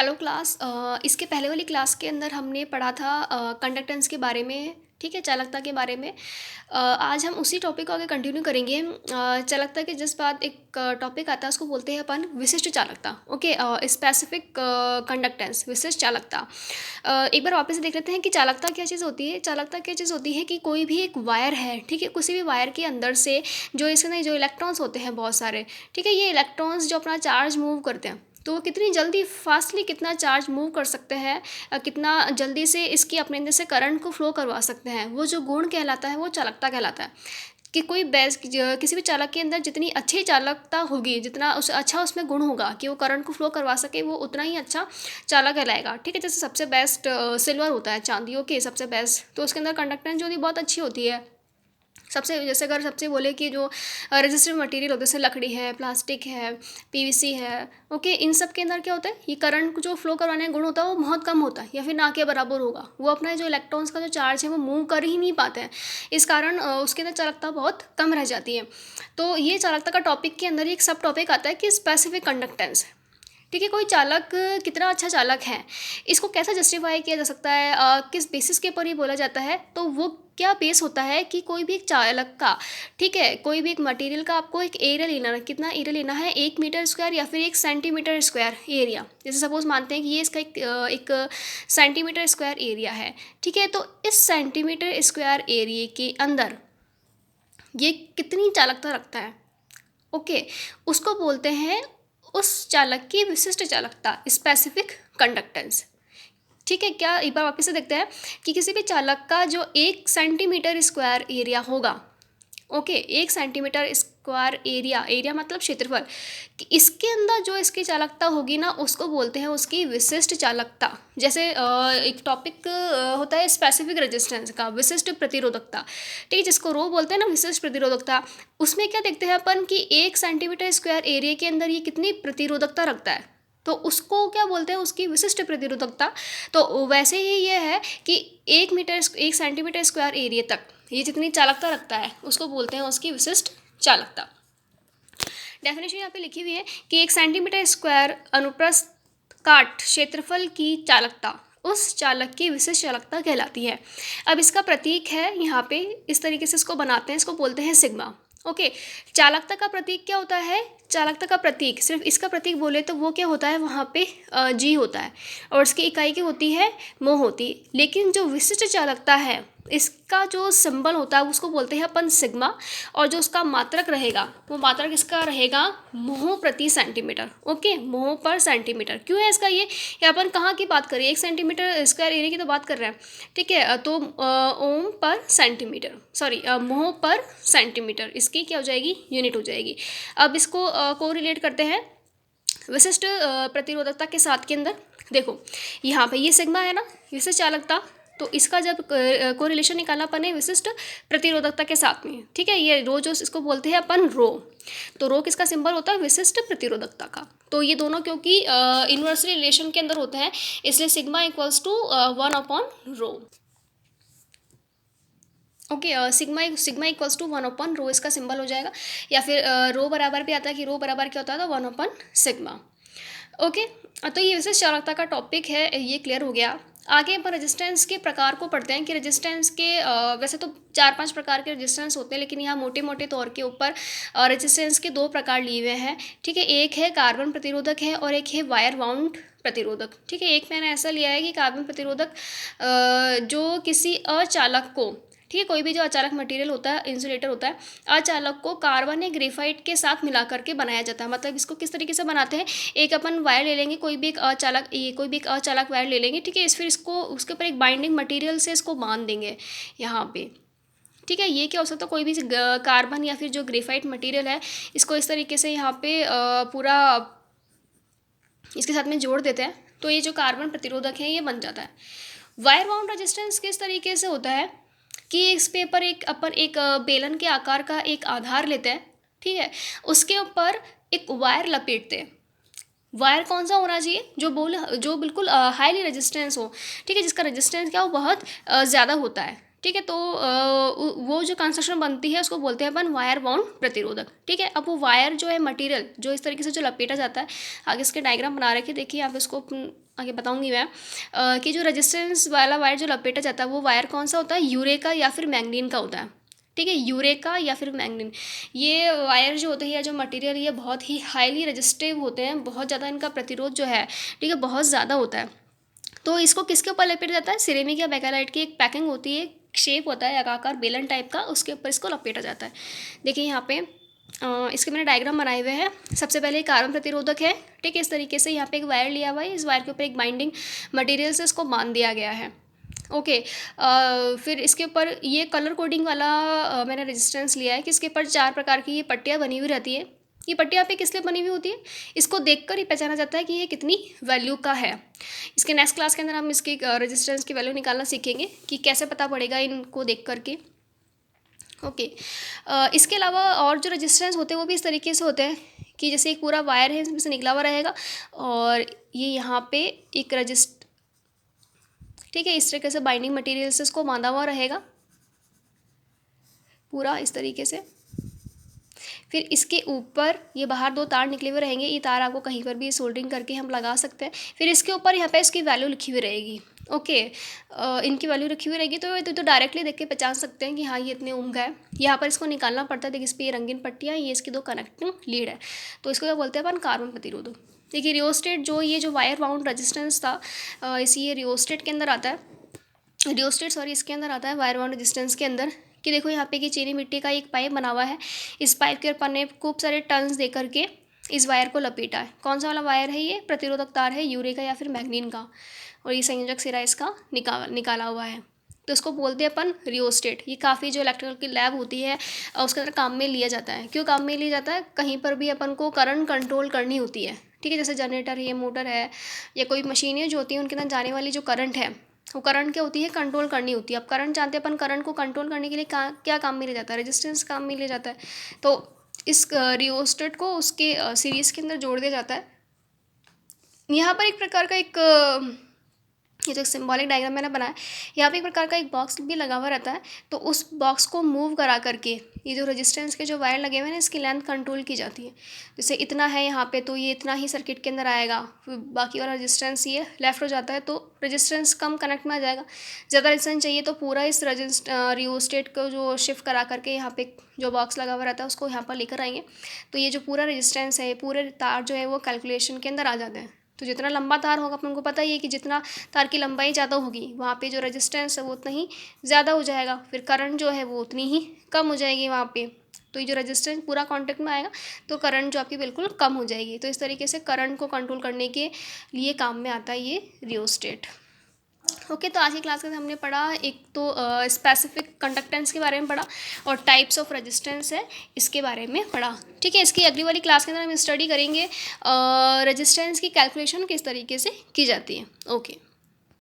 Hello class. इसके पहले वाली क्लास के अंदर हमने पढ़ा था कंडक्टेंस के बारे में। ठीक है, चालकता के बारे में। आज हम उसी टॉपिक को आगे कंटिन्यू करेंगे। चालकता के जिस बाद एक टॉपिक आता है उसको बोलते हैं अपन विशिष्ट चालकता। ओके, स्पेसिफिक कंडक्टेंस, विशिष्ट चालकता। एक बार वापस से देख लेते हैं कि चालकता क्या चीज़ होती है। चालकता क्या चीज़ होती है कि कोई भी एक वायर है, ठीक है, किसी भी वायर के अंदर से जो इसके अंदर जो इलेक्ट्रॉन्स होते हैं बहुत सारे, ठीक है, ये इलेक्ट्रॉन्स जो अपना चार्ज मूव करते हैं, तो वो कितनी जल्दी फास्टली कितना चार्ज मूव कर सकते हैं, कितना जल्दी से इसकी अपने अंदर से करंट को फ्लो करवा सकते हैं, वो जो गुण कहलाता है वो चालकता कहलाता है। कि कोई किसी भी चालक के अंदर जितनी अच्छी चालकता होगी, जितना अच्छा उसमें गुण होगा कि वो करंट को फ्लो करवा सके, वो उतना ही अच्छा चालक कहलाएगा। ठीक है, जैसे सबसे बेस्ट सिल्वर होता है, चांदी। ओके, सबसे बेस्ट तो उसके अंदर कंडक्टेंस जो होती है बहुत अच्छी होती है। सबसे जैसे अगर सबसे बोले कि जो रेजिस्टिव मटेरियल होते हैं, जैसे लकड़ी है, प्लास्टिक है, पीवीसी है, ओके, इन सब के अंदर क्या होता है, ये करंट को जो फ्लो करवाने का गुण होता है वो बहुत कम होता है या फिर ना के बराबर होगा। वो अपना जो इलेक्ट्रॉन्स का जो चार्ज है वो मूव कर ही नहीं पाते हैं, इस कारण उसके अंदर चालकता बहुत कम रह जाती है। तो ये चालकता का टॉपिक के अंदर एक सब टॉपिक आता है कि स्पेसिफिक कंडक्टेंस। ठीक है, कोई चालक कितना अच्छा चालक है, इसको कैसे जस्टिफाई किया जा सकता है, किस बेसिस के ऊपर ये बोला जाता है, तो वो क्या बेस होता है कि कोई भी एक चालक का, ठीक है, कोई भी एक मटेरियल का आपको एक एरिया लेना है। कितना एरिया लेना है, 1 मीटर स्क्वायर या फिर 1 सेंटीमीटर स्क्वायर एरिया। जैसे सपोज मानते हैं कि ये इसका एक सेंटीमीटर स्क्वायर एरिया है। ठीक है, तो इस सेंटीमीटर स्क्वायर एरिया के अंदर ये कितनी चालकता रखता है, ओके, उसको बोलते हैं उस चालक की विशिष्ट चालकता, स्पेसिफिक कंडक्टेंस। ठीक है, क्या एक बार वापस से देखते हैं कि किसी भी चालक का जो 1 सेंटीमीटर स्क्वायर एरिया होगा, okay, 1 centimetre square area, area मतलब क्षेत्रफल, कि इसके अंदर जो इसकी चालकता होगी ना, उसको बोलते हैं उसकी विशिष्ट चालकता। जैसे एक टॉपिक होता है स्पेसिफिक रेजिस्टेंस का, विशिष्ट प्रतिरोधकता। ठीक है, जिसको रो बोलते हैं ना, विशिष्ट प्रतिरोधकता। उसमें क्या देखते हैं अपन कि 1 सेंटीमीटर स्क्वायर एरिया के अंदर ये कितनी प्रतिरोधकता रखता है, तो उसको क्या बोलते हैं, उसकी विशिष्ट प्रतिरोधकता। तो वैसे ही ये है कि 1 सेंटीमीटर स्क्वायर एरिया तक ये जितनी चालकता रखता है उसको बोलते हैं उसकी विशिष्ट चालकता। डेफिनेशन यहाँ पे लिखी हुई है कि 1 सेंटीमीटर स्क्वायर अनुप्रस्थ काट क्षेत्रफल की चालकता उस चालक की विशिष्ट चालकता कहलाती है। अब इसका प्रतीक है यहाँ पे, इस तरीके से इसको बनाते हैं, इसको बोलते हैं सिग्मा। ओके, चालकता का प्रतीक क्या होता है, चालकता का प्रतीक सिर्फ इसका प्रतीक बोले तो वो क्या होता है, वहाँ पे जी होता है और इसकी इकाई क्या होती है, मोह होती है। लेकिन जो विशिष्ट चालकता है, इसका जो सिंबल होता है उसको बोलते हैं अपन सिग्मा, और जो उसका मात्रक रहेगा वो मात्रक इसका रहेगा मोह प्रति सेंटीमीटर। ओके, मोह पर सेंटीमीटर। क्यों है इसका ये अपन कहाँ की बात करें, 1 सेंटीमीटर स्क्वायर एरिया की तो बात कर रहे हैं। ठीक है, तो ओम पर सेंटीमीटर, सॉरी, मोह पर सेंटीमीटर, इसकी क्या हो जाएगी, यूनिट हो जाएगी। अब इसको को रिलेट करते हैं विशिष्ट प्रतिरोधकता के साथ के अंदर। देखो यहाँ पे ये सिग्मा है ना, विशिष्ट चालकता, तो इसका जब कोरिलेशन निकालना अपन है विशिष्ट प्रतिरोधकता के साथ में। ठीक है, ये रो जो इसको बोलते हैं अपन रो, तो रो किसका सिंबल होता है, विशिष्ट प्रतिरोधकता का। तो ये दोनों क्योंकि इन्वर्सली रिलेशन के अंदर होते हैं, इसलिए सिग्मा इक्वल्स टू 1/रो। ओके, सिग्मा इक्वल्स टू 1/रो इसका सिंबल हो जाएगा, या फिर रो बराबर भी आता है कि रो बराबर क्या होता है, 1/सिग्मा। ओके, तो ये विशिष्ट चालकता का टॉपिक है, ये क्लियर हो गया। आगे अपन रेजिस्टेंस के प्रकार को पढ़ते हैं कि रेजिस्टेंस के वैसे तो 4-5 प्रकार के रेजिस्टेंस होते हैं, लेकिन यहाँ मोटे मोटे तौर के ऊपर रेजिस्टेंस के 2 प्रकार लिए हुए हैं। ठीक है, एक है कार्बन प्रतिरोधक है और एक है वायर वाउंड प्रतिरोधक। ठीक है, एक मैंने ऐसा लिया है कि कार्बन प्रतिरोधक जो किसी अचालक को, ठीक है, कोई भी जो अचालक मटेरियल होता है, इंसुलेटर होता है, अचालक को कार्बन या ग्रेफाइट के साथ मिला करके बनाया जाता है। मतलब इसको किस तरीके से बनाते हैं, एक अपन वायर ले लेंगे, कोई भी एक अचालक वायर ले लेंगे, ठीक है, फिर इसको उसके ऊपर एक बाइंडिंग मटेरियल से इसको बांध देंगे यहाँ पे। ठीक है, ये क्या हो सकता है, कोई भी कार्बन या फिर जो ग्रेफाइट मटेरियल है, इसको इस तरीके से यहाँ पे पूरा इसके साथ में जोड़ देते हैं, तो ये जो कार्बन प्रतिरोधक है ये बन जाता है। वायर बाउंड रेजिस्टेंस किस तरीके से होता है कि इस पेपर एक अपन एक बेलन के आकार का एक आधार लेते हैं, ठीक है, उसके ऊपर एक वायर लपेटते हैं। वायर कौन सा होना चाहिए, जो बिल्कुल हाईली रेजिस्टेंस हो, ठीक है, जिसका रेजिस्टेंस क्या हो, बहुत ज़्यादा होता है। ठीक है। तो वो जो कंस्ट्रक्शन बनती है उसको बोलते हैं अपन वायर बाउंड प्रतिरोधक। ठीक है। अब वो वायर जो है मटेरियल जो इस तरीके से जो लपेटा जाता है, आगे इसके डायग्राम बना रखे, देखिए आप इसको आगे बताऊंगी मैं कि जो रेजिस्टेंस वाला वायर जो लपेटा जाता है वो वायर कौन सा होता है, यूरेका या फिर मैंगनीन का होता है। ठीक है, यूरेका या फिर मैंगनीन, ये वायर जो होते हैं या जो मटेरियल, ये बहुत ही हाईली रेजिस्टिव होते हैं, बहुत ज़्यादा इनका प्रतिरोध जो है, ठीक है, बहुत ज़्यादा होता है। तो इसको किसके ऊपर लपेटा जाता है, सिरेमिक या बेकालाइट की एक पैकिंग होती है, शेप होता है आकार बेलन टाइप का, उसके ऊपर इसको लपेटा जाता है। देखिए यहाँ पे इसके मैंने डायग्राम बनाए हुए हैं। सबसे पहले कार्बन प्रतिरोधक है। ठीक है, इस तरीके से यहाँ पे एक वायर लिया हुआ है, इस वायर के ऊपर एक बाइंडिंग मटेरियल से इसको बांध दिया गया है। ओके। फिर इसके ऊपर ये कलर कोडिंग वाला मैंने रेजिस्टेंस लिया है कि इसके ऊपर 4 प्रकार की ये पट्टियाँ बनी हुई रहती है। ये पट्टियाँ पे किस लिए बनी हुई होती है, इसको देखकर ही पहचाना जाता है कि ये कितनी वैल्यू का है। इसके नेक्स्ट क्लास के अंदर हम इसकी रेजिस्टेंस की वैल्यू निकालना सीखेंगे कि कैसे पता पड़ेगा इनको देख करके। ओके। इसके अलावा और जो रेजिस्टेंस होते हैं वो भी इस तरीके से होते हैं कि जैसे एक पूरा वायर है, इसमें से निकला हुआ रहेगा और ये यहाँ पे एक ठीक है, इस तरीके से बाइंडिंग मटेरियल से इसको बांधा हुआ रहेगा पूरा इस तरीके से। फिर इसके ऊपर ये बाहर 2 तार निकले हुए रहेंगे, ये तार आपको कहीं पर भी सोल्डरिंग करके हम लगा सकते हैं। फिर इसके ऊपर यहाँ पे इसकी वैल्यू लिखी हुई रहेगी। ओके। इनकी वैल्यू रखी हुई रहेगी तो डायरेक्टली देख के पहचान सकते हैं कि हाँ ये इतने ओम का है। यहाँ पर इसको निकालना पड़ता है। देखिए इस पर ये रंगीन पट्टियाँ, ये इसकी 2 कनेक्टिंग लीड है, तो इसको क्या बोलते हैं अपन, कार्बन प्रतिरोधक। देखिए रियोस्टेट जो ये जो वायर बाउंड रेजिस्टेंस था, इसी ये रियोस्टेट के अंदर आता है, इसके अंदर आता है वायर बाउंड रेजिस्टेंस के अंदर। कि देखो यहाँ पे कि चीनी मिट्टी का एक पाइप बना हुआ है, इस पाइप के ऊपर ने खूब सारे टर्न्स दे करके इस वायर को लपेटा है। कौन सा वाला वायर है ये, प्रतिरोधक तार है, यूरेका या फिर मैग्नीन का, और ये संयोजक सिरा इसका निकाला हुआ है। तो इसको बोलते हैं अपन रियोस्टेट। ये काफ़ी जो इलेक्ट्रिकल की लैब होती है उसके अंदर काम में लिया जाता है। क्यों काम में लिया जाता है, कहीं पर भी अपन को करंट कंट्रोल करनी होती है। ठीक है, जैसे जनरेटर है, मोटर है, या कोई मशीनें जो होती हैं उनके अंदर जाने वाली जो करंट है, वो करंट क्या होती है, कंट्रोल करनी होती है। अब करंट जानते हैं अपन, करंट को कंट्रोल करने के लिए क्या काम में लिया जाता है, रेजिस्टेंस काम में लिया जाता है। तो इस रियोस्टेट को उसके सीरीज़ के अंदर जोड़ दिया जाता है। यहाँ पर एक प्रकार का ये जो सिंबॉलिक डायग्राम मैंने बनाया, यहाँ पे एक प्रकार का एक बॉक्स भी लगा हुआ रहता है। तो उस बॉक्स को मूव करा करके ये जो रेजिस्टेंस के जो वायर लगे हुए हैं ना, इसकी लेंथ कंट्रोल की जाती है। जैसे इतना है यहाँ पे, तो ये इतना ही सर्किट के अंदर आएगा, फिर बाकी वाला रेजिस्टेंस ये लेफ्ट हो जाता है, तो रेजिस्टेंस कम कनेक्ट में आ जाएगा। ज़्यादा रेजिस्टेंस चाहिए तो पूरा इस रियोस्टेट को जो शिफ्ट करा करके यहाँ पे जो बॉक्स लगा हुआ रहता है उसको यहाँ पर लेकर आएंगे। तो ये जो पूरा रेजिस्टेंस है, पूरे तार जो है वो कैलकुलेशन के अंदर आ जाते हैं। तो जितना लंबा तार होगा अपन को पता ही है कि जितना तार की लंबाई ज़्यादा होगी वहाँ पे जो रेजिस्टेंस है वो उतना ही ज़्यादा हो जाएगा, फिर करंट जो है वो उतनी ही कम हो जाएगी वहाँ पे। तो ये जो रेजिस्टेंस पूरा कांटेक्ट में आएगा तो करंट जो आपकी बिल्कुल कम हो जाएगी। तो इस तरीके से करंट को कंट्रोल करने के लिए काम में आता है ये रियोस्टेट। ओके। तो आज की क्लास के अंदर हमने पढ़ा, एक तो स्पेसिफिक कंडक्टेंस के बारे में पढ़ा और टाइप्स ऑफ रेजिस्टेंस है इसके बारे में पढ़ा। ठीक है, इसकी अगली वाली क्लास के अंदर हम स्टडी करेंगे रेजिस्टेंस की कैलकुलेशन किस तरीके से की जाती है। ओके।